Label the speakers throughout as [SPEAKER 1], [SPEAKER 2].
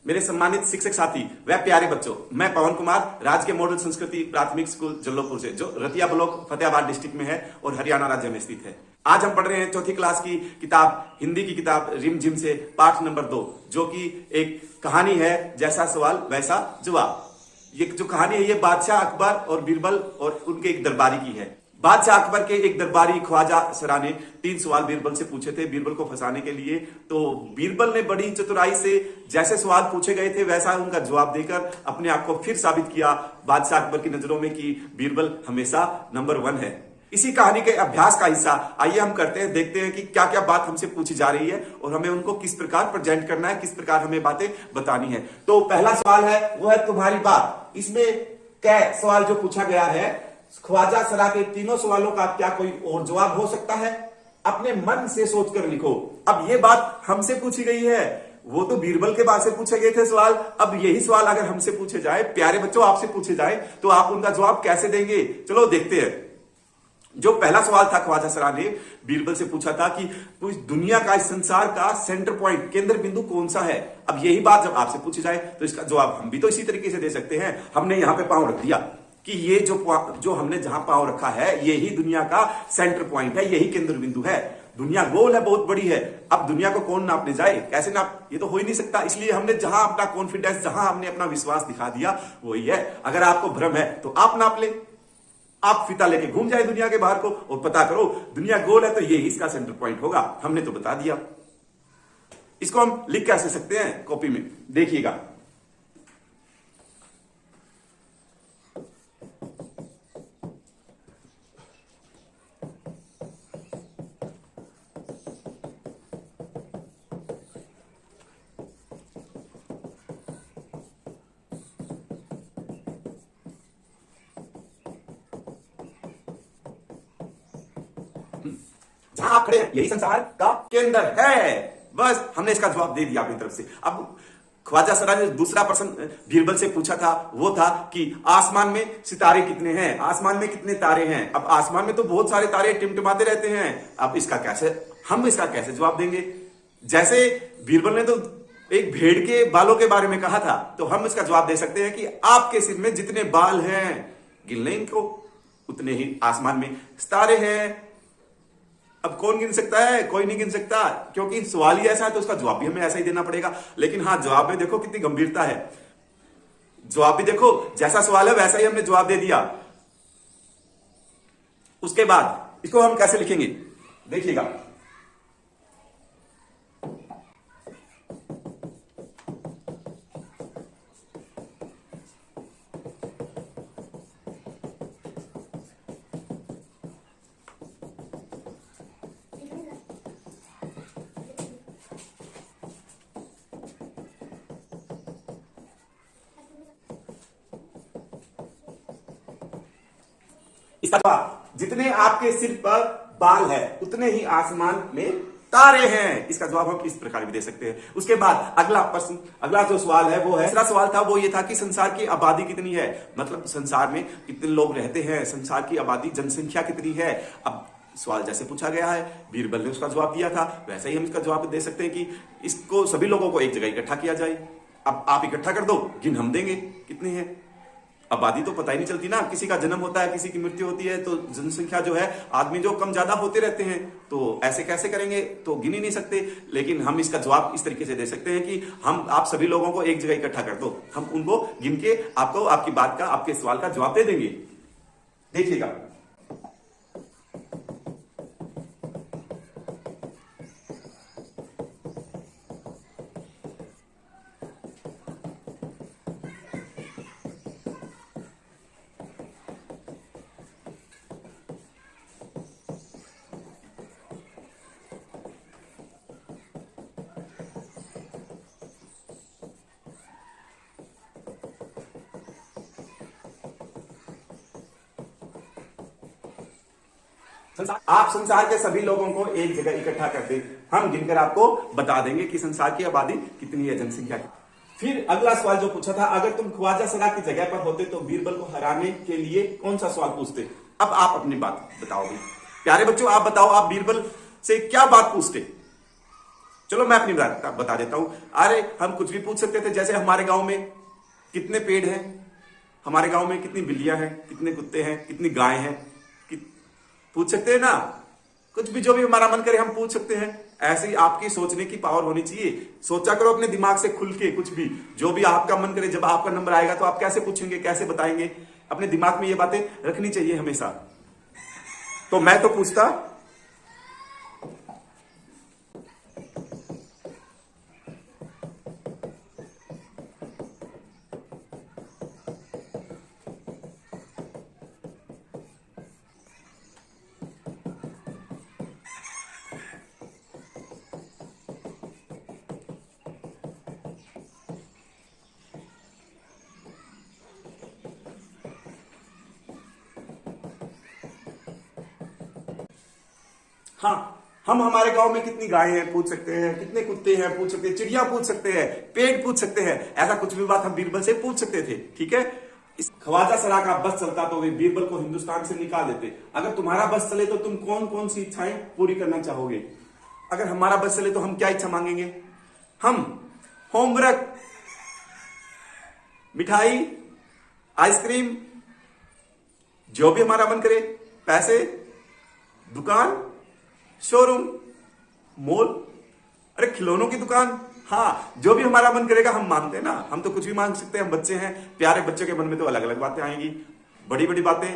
[SPEAKER 1] मेरे सम्मानित शिक्षक साथी व प्यारे बच्चों, मैं पवन कुमार राजकीय मॉडल संस्कृति प्राथमिक स्कूल जल्लोपुर से, जो रतिया ब्लॉक फतेहाबाद डिस्ट्रिक्ट में है और हरियाणा राज्य में स्थित है। आज हम पढ़ रहे हैं चौथी क्लास की किताब, हिंदी की किताब रिम झिम से पाठ नंबर 2, जो कि एक कहानी है जैसा सवाल वैसा जवाब। ये जो कहानी है ये बादशाह अकबर और बीरबल और उनके एक दरबारी की है। बादशाह अकबर के एक दरबारी ख्वाजा सरा ने 3 सवाल बीरबल से पूछे थे बीरबल को फंसाने के लिए। तो बीरबल ने बड़ी चतुराई से जैसे सवाल पूछे गए थे वैसा उनका जवाब देकर अपने आप को फिर साबित किया बादशाह अकबर की नजरों में कि बीरबल हमेशा नंबर 1 है। इसी कहानी के अभ्यास का हिस्सा आइए हम करते हैं, देखते हैं कि क्या क्या बात हमसे पूछी जा रही है और हमें उनको किस प्रकार प्रेजेंट करना है, किस प्रकार हमें बातें बतानी है। तो पहला सवाल है वो है तुम्हारी बात। इसमें क्या सवाल जो पूछा गया है, ख्वाजा सरा के तीनों सवालों का क्या कोई और जवाब हो सकता है? अपने मन से सोचकर लिखो। अब ये बात हमसे पूछी गई है, वो तो बीरबल के बाद से पूछे गए थे सवाल। अब यही सवाल अगर हमसे पूछे जाए, प्यारे बच्चों आपसे पूछे जाए, तो आप उनका जवाब कैसे देंगे? चलो देखते हैं। जो पहला सवाल था ख्वाजा सरा ने बीरबल से पूछा था कि इस दुनिया का, इस संसार का सेंटर पॉइंट, केंद्र बिंदु कौन सा है? अब यही बात जब आपसे पूछी जाए तो इसका जवाब हम भी तो इसी तरीके से दे सकते हैं। हमने यहां पे पांव रख दिया कि ये जो हमने जहां पांव रखा है यही दुनिया का सेंटर पॉइंट है, यही केंद्र बिंदु है। दुनिया गोल है, बहुत बड़ी है। अब दुनिया को कौन नापने जाए, कैसे नाप, ये तो हो ही नहीं सकता। इसलिए हमने जहां अपना कॉन्फिडेंस, जहां हमने अपना विश्वास दिखा दिया वही है। अगर आपको भ्रम है तो आप नाप ले, आप फीता लेके घूम जाए दुनिया के बाहर को और पता करो दुनिया गोल है तो यही इसका सेंटर पॉइंट होगा। हमने तो बता दिया। इसको हम लिख कैसे सकते हैं कॉपी में, देखिएगा। जहां आप खड़े हैं यही संसार का केंद्र है। बस हमने इसका जवाब दे दिया अपनी तरफ से। अब ख्वाजा सरा ने दूसरा प्रश्न बीरबल से पूछा था, वो था कि आसमान में सितारे कितने हैं, आसमान में कितने तारे हैं? अब आसमान में तो बहुत सारे तारे टिमटिमाते रहते हैं। अब इसका कैसे जवाब देंगे? जैसे बीरबल ने तो एक भेड़ के बालों के बारे में कहा था, तो हम इसका जवाब दे सकते हैं कि आपके सिर में जितने बाल हैं गिन लें इनको, उतने ही आसमान में सितारे हैं। अब कौन गिन सकता है? कोई नहीं गिन सकता, क्योंकि सवाल ही ऐसा है तो उसका जवाब भी हमें ऐसा ही देना पड़ेगा। लेकिन हाँ, जवाब में देखो कितनी गंभीरता है। जवाब भी देखो, जैसा सवाल है वैसा ही हमने जवाब दे दिया। उसके बाद इसको हम कैसे लिखेंगे देखिएगा। इसका जवाब, जितने आपके सिर पर बाल है उतने ही आसमान में तारे हैं। इसका जवाब हम इस प्रकार भी दे सकते हैं। उसके बाद अगला प्रश्न, अगला जो सवाल है वो है, दूसरा सवाल था वो ये था कि संसार की आबादी कितनी है, मतलब संसार में कितने लोग रहते हैं, संसार की आबादी, जनसंख्या कितनी है। अब सवाल जैसे पूछा गया है, बीरबल ने उसका जवाब दिया था, वैसे ही हम इसका जवाब दे सकते हैं कि इसको सभी लोगों को एक जगह इकट्ठा किया जाए। अब आप इकट्ठा कर दो, गिन हम देंगे कितने हैं। आबादी तो पता ही नहीं चलती ना, किसी का जन्म होता है, किसी की मृत्यु होती है, तो जनसंख्या जो है, आदमी जो कम ज्यादा होते रहते हैं, तो ऐसे कैसे करेंगे, तो गिन ही नहीं सकते। लेकिन हम इसका जवाब इस तरीके से दे सकते हैं कि आप सभी लोगों को एक जगह इकट्ठा कर दो, हम उनको गिन के आपको आपकी बात का, आपके सवाल का जवाब दे देंगे। देखिएगा, आप संसार के सभी लोगों को एक जगह इकट्ठा कर दें, हम गिनकर आपको बता देंगे कि संसार की आबादी कितनी है, जनसंख्या की। फिर अगला सवाल जो पूछा था, अगर तुम ख्वाजा सरा की जगह पर होते तो बीरबल को हराने के लिए कौन सा सवाल पूछते? अब आप अपनी बात बताओगे। प्यारे बच्चों आप बताओ, आप बीरबल से क्या बात पूछते? चलो मैं अपनी बता देता हूं। अरे हम कुछ भी पूछ सकते थे, जैसे हमारे गांव में कितने पेड़ हैं, हमारे गांव में कितनी बिल्लियां हैं, कितने कुत्ते हैं, कितनी गाय हैं, पूछ सकते हैं ना। कुछ भी जो भी हमारा मन करे हम पूछ सकते हैं। ऐसे ही आपकी सोचने की पावर होनी चाहिए। सोचा करो अपने दिमाग से खुल के, कुछ भी जो भी आपका मन करे। जब आपका नंबर आएगा तो आप कैसे पूछेंगे, कैसे बताएंगे? अपने दिमाग में ये बातें रखनी चाहिए हमेशा। तो मैं तो पूछता। हाँ, हम हमारे गांव में कितनी गायें हैं पूछ सकते हैं, कितने कुत्ते हैं पूछ सकते हैं, चिड़िया पूछ सकते हैं, पेड़ पूछ सकते हैं। ऐसा कुछ भी बात हम बीरबल से पूछ सकते थे। ठीक है, इस ख्वाजा सरा का बस चलता तो वे बीरबल को हिंदुस्तान से निकाल देते। अगर तुम्हारा बस चले तो तुम कौन कौन सी इच्छाएं पूरी करना चाहोगे? अगर हमारा बस चले तो हम क्या इच्छा मांगेंगे? हम होमवर्क, मिठाई, आइसक्रीम, जो भी हमारा मन करे, पैसे, दुकान, शोरूम, मॉल, अरे खिलौनों की दुकान। हाँ, जो भी हमारा मन करेगा हम मांगते हैं ना। हम तो कुछ भी मांग सकते हैं, हम बच्चे हैं। प्यारे बच्चों के मन में तो अलग अलग बातें आएंगी, बड़ी बड़ी बातें।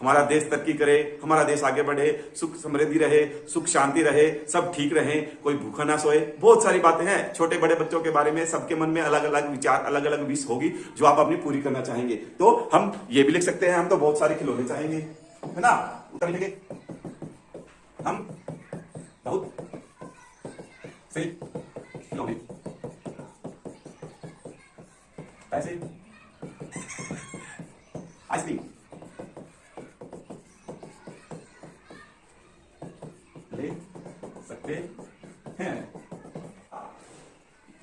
[SPEAKER 1] हमारा देश तरक्की करे, हमारा देश आगे बढ़े, सुख समृद्धि रहे, सुख शांति रहे, सब ठीक रहे, कोई भूखा ना सोए। बहुत सारी बातें हैं छोटे बड़े बच्चों के बारे में। सबके मन में अलग अलग विचार, अलग अलग विश होगी जो आप अपनी पूरी करना चाहेंगे। तो हम ये भी लिख सकते हैं, हम तो बहुत सारे खिलौने चाहेंगे, है ना। उत्तर लिखेंगे हम बहुत सही खिलौने, पैसे, आइसक्रीम, ले सकते हैं।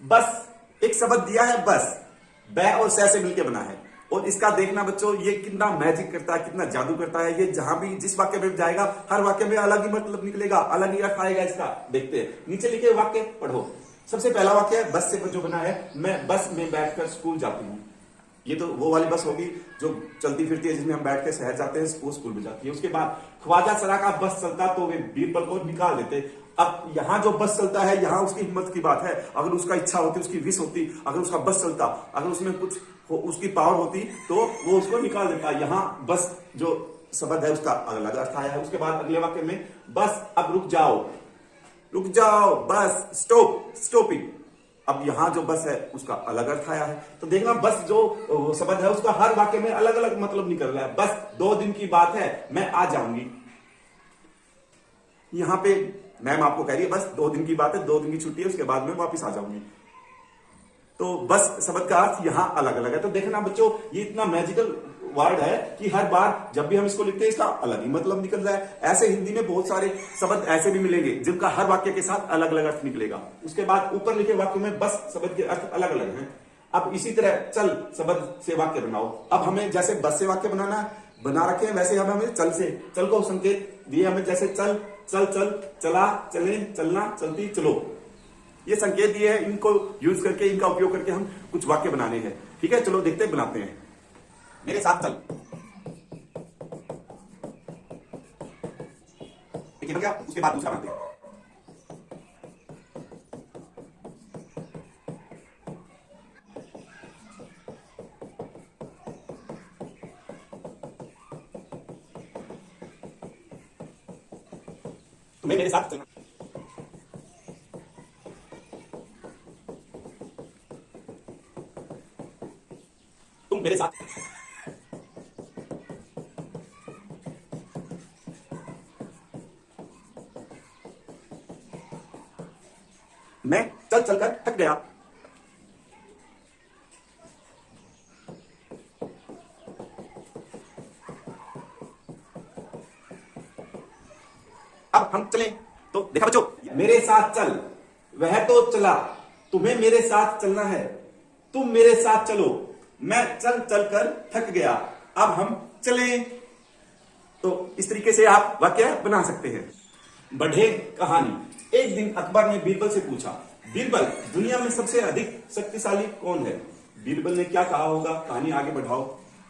[SPEAKER 1] बस एक शब्द दिया है, बस बै और सै से मिलकर बना है। और इसका देखना बच्चों, ये कितना मैजिक करता है, कितना जादू करता है। ये जहां भी जिस वाक्य में जाएगा, हर वाक्य में अलग ही मतलब निकलेगा, अलग ही अर्थ आएगा इसका। देखते हैं, नीचे लिखे वाक्य पढ़ो। सबसे पहला वाक्य है, बस से जो बना है, मैं बस में बैठकर स्कूल जाती हूँ। ये तो वो वाली बस होगी जो चलती फिरती है, जिसमें हम बैठ के शहर जाते हैं, वो स्कूल में जाती है। उसके बाद ख्वाजा सरा का बस चलता तो वे बीरबल को निकाल देते। अब यहाँ जो बस चलता है, यहाँ उसकी हिम्मत की बात है। अगर उसका इच्छा होती, उसकी विश होती, अगर उसका बस चलता, अगर उसमें कुछ उसकी पावर होती तो वो उसको निकाल देता। यहाँ बस जो शब्द है उसका अलग अर्थ आया है। उसके बाद अगले वाक्य में, बस अब रुक जाओ, रुक जाओ, बस स्टॉप, स्टॉपिंग। अब यहाँ जो बस है उसका अलग अर्थ आया है। तो देखना, बस जो शब्द है उसका हर वाक्य में अलग अलग मतलब निकल रहा है। बस 2 दिन की बात है, मैं आ जाऊंगी। यहां पे मैम आपको कह रही है बस 2 दिन की बात है, 2 दिन की छुट्टी है, उसके बाद में वापस आ जाऊंगी। तो बस शब्द का अर्थ यहां अलग अलग है। तो देखना बच्चों, ये इतना मैजिकल वर्ड है कि हर बार जब भी हम इसको लिखते हैं इसका अलग ही मतलब निकल रहा है। ऐसे हिंदी में बहुत सारे शब्द ऐसे भी मिलेंगे जिनका हर वाक्य के साथ अलग अलग अर्थ निकलेगा। उसके बाद ऊपर लिखे वाक्य में बस शब्द के अर्थ अलग अलग हैं। अब इसी तरह चल शब्द से वाक्य बनाओ। अब हमें जैसे बस से वाक्य बना रखे हैं, वैसे हमें चल से, चल को संकेत दिए हमें, जैसे चल, चल, चल, चला, चले, चलना, चलती, चलो, ये संकेत दिए हैं। इनको यूज करके, इनका उपयोग करके हम कुछ वाक्य बनाने हैं। ठीक है, चलो देखते हैं, बनाते हैं। मेरे साथ चल, ठीक है क्या? उसके बाद दूसरा बनाते हैं। तुम्हें मेरे साथ चलना, तुम मेरे साथ, मैं चल चलकर थक गया। अब हम चलें तो देखा बच्चों, मेरे साथ चल, वह तो चला, तुम्हें मेरे साथ चलना है, तुम मेरे साथ चलो, मैं चल चलकर थक गया, अब हम चलें। तो इस तरीके से आप वाक्य बना सकते हैं। बढ़े कहानी। एक दिन अकबर ने बीरबल से पूछा, बीरबल, दुनिया में सबसे अधिक शक्तिशाली कौन है? बीरबल ने क्या कहा होगा? कहानी आगे बढ़ाओ।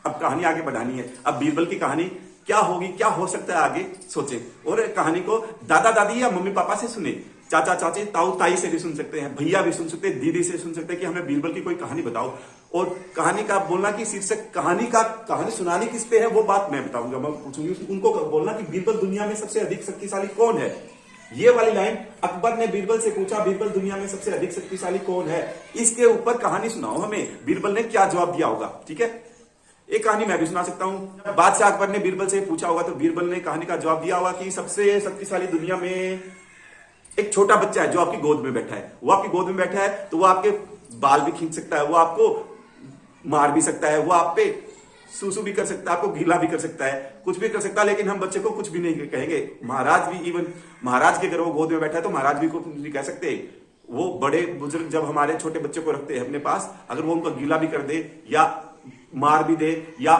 [SPEAKER 1] अब कहानी आगे बढ़ानी है। अब बीरबल की कहानी क्या होगी, क्या हो सकता है, आगे सोचे। और कहानी को दादा दादी या मम्मी पापा से सुने, चाचा चाची ताऊ ताई से भी सुन सकते हैं, भैया भी सुन सकते हैं, दीदी से सुन सकते हैं कि हमें बीरबल की कोई कहानी बताओ। और कहानी का बोलना कि शीर्षक कहानी सुनानी किस पे है वो बात मैं बताऊंगा। मैं पूछूंगी उनको बोलना कि बीरबल दुनिया में सबसे अधिक शक्तिशाली कौन है। ये वाली लाइन, अकबर ने बीरबल से पूछा बीरबल दुनिया में सबसे अधिक शक्तिशाली कौन है, इसके ऊपर कहानी सुनाओ हमें, बीरबल ने क्या जवाब दिया होगा। ठीक है, एक कहानी मैं भी सुना सकता हूं। बादशाह अकबर ने बीरबल से पूछा होगा तो बीरबल ने कहानी का जवाब दिया होगा कि सबसे शक्तिशाली दुनिया में एक छोटा बच्चा है जो आपकी गोद में बैठा है। वो आपकी गोद में बैठा है तो वो आपके बाल भी खींच सकता है, वो आपको मार भी सकता है, वो आप पे सूसू भी कर सकता है, आपको गीला भी कर सकता है, कुछ भी कर सकता है। लेकिन हम बच्चे को कुछ भी नहीं कहेंगे। महाराज भी, इवन महाराज के अगर वो गोद में बैठा है तो महाराज भी को नहीं कह सकते। वो बड़े बुजुर्ग जब हमारे छोटे बच्चे को रखते हैं अपने पास, अगर वो उनको गीला भी कर दे या मार भी दे या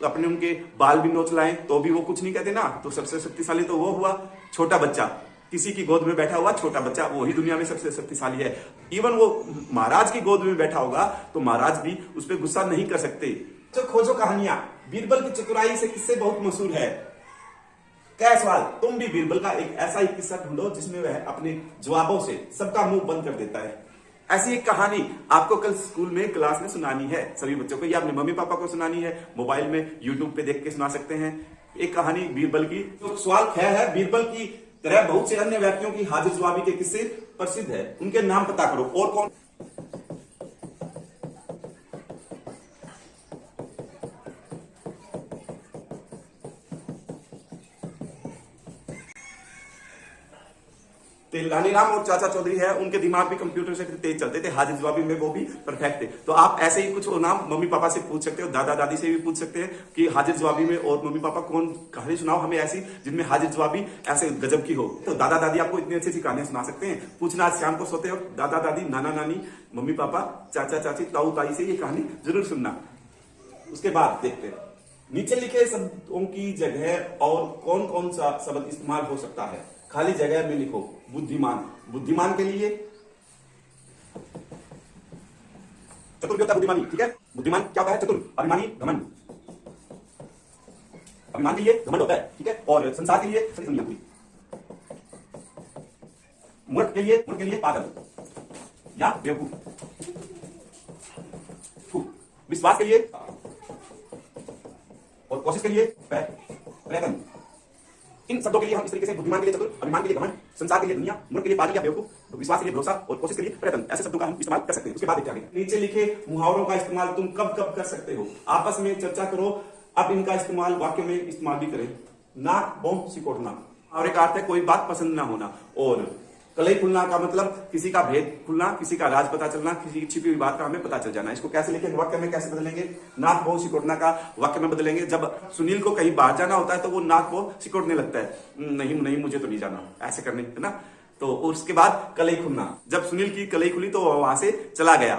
[SPEAKER 1] अपने उनके बाल भी नोच लाए तो भी वो कुछ नहीं कहते ना। तो सबसे शक्तिशाली तो वो हुआ छोटा बच्चा, किसी की गोद में बैठा हुआ छोटा बच्चा, वही दुनिया में सबसे शक्तिशाली है। इवन वो महाराज की गोद में बैठा होगा तो महाराज भी उस पर गुस्सा नहीं कर सकते। तो खोजो कहानियां, बीरबल की चतुराई से किस्से बहुत मशहूर है। क्या सवाल, तुम भी बीरबल का एक ऐसा ही किस्सा ढूंढो जिसमें वह अपने जवाबों से सबका मुंह बंद कर देता है। ऐसी एक कहानी आपको कल स्कूल में क्लास में सुनानी है सभी बच्चों को, या अपने मम्मी पापा को सुनानी है, मोबाइल में यूट्यूब पे देख के सुना सकते हैं। एक कहानी बीरबल की। तो सवाल है बीरबल की तरह बहुत से अन्य व्यक्तियों की हाजिर जवाबी के किस्से प्रसिद्ध है, उनके नाम पता करो। और कौन? तेलानीराम और चाचा चौधरी है, उनके दिमाग भी कंप्यूटर से तेज चलते थे, हाजिर जवाबी में वो भी परफेक्ट थे। तो आप ऐसे ही कुछ नाम मम्मी पापा से पूछ सकते हो, दादा दादी से भी पूछ सकते हैं कि हाजिर जवाबी में और मम्मी पापा कौन कहानी सुनाओ हमें ऐसी जिनमें हाजिर जवाबी ऐसे गजब की हो। तो दादा दादी आपको इतनी अच्छी अच्छी कहानियां सुना सकते हैं। पूछना, आज शाम को सोते हो दादा दादी, नाना नानी, मम्मी पापा, चाचा चाची, ताऊ ताई से ये कहानी जरूर सुनना। उसके बाद देखते हैं नीचे लिखे शब्दों की जगह और कौन कौन सा शब्द इस्तेमाल हो सकता है। खाली जगह में लिखो बुद्धिमान। बुद्धिमान के लिए चतुर होता है बुद्धिमानी। ठीक है, बुद्धिमान क्या होता है? चतुर। अभिमानी घमंड, अभिमान के लिए घमंड होता है। ठीक है, और संसार के लिए सही दुनिया। मूर्ख के लिए पागल या बेवकूफ। विश्वास के लिए और कोशिश के लिए प्रयत्न। इन शब्दों के लिए हम इस तरीके से बुद्धिमान के लिए चतुर, अभिमान के लिए घमंड, संसार के लिए दुनिया, मूर्ख के लिए पागल या बेवकूफ, विश्वास के लिए भरोसा और कोशिश के लिए प्रयत्न, ऐसे शब्दों का हम इस्तेमाल कर सकते हैं। उसके बाद देखिए नीचे लिखे मुहावरों का इस्तेमाल तुम कब कब कर सकते हो, आपस में चर्चा करो। अब इनका इस्तेमाल वाक्य में इस्तेमाल भी करें। नाक बों सिकोड़ना और एक अर्थ है कोई बात पसंद ना होना, और कलई खुलना का मतलब किसी का भेद खुलना, किसी का राज पता चलना, किसी की छिपी हुई बात का हमें पता चल जाना। इसको कैसे लिखेंगे, वाक्य में कैसे बदलेंगे? नाक बो सिकोड़ना का वाक्य में बदलेंगे। जब सुनील को कहीं बाहर जाना होता है तो वो नाक बो सिकोड़ने लगता है, नहीं नहीं मुझे तो नहीं जाना, ऐसे करने है ना। तो उसके बाद कलई खुलना, जब सुनील की कलई खुली तो वहां से चला गया।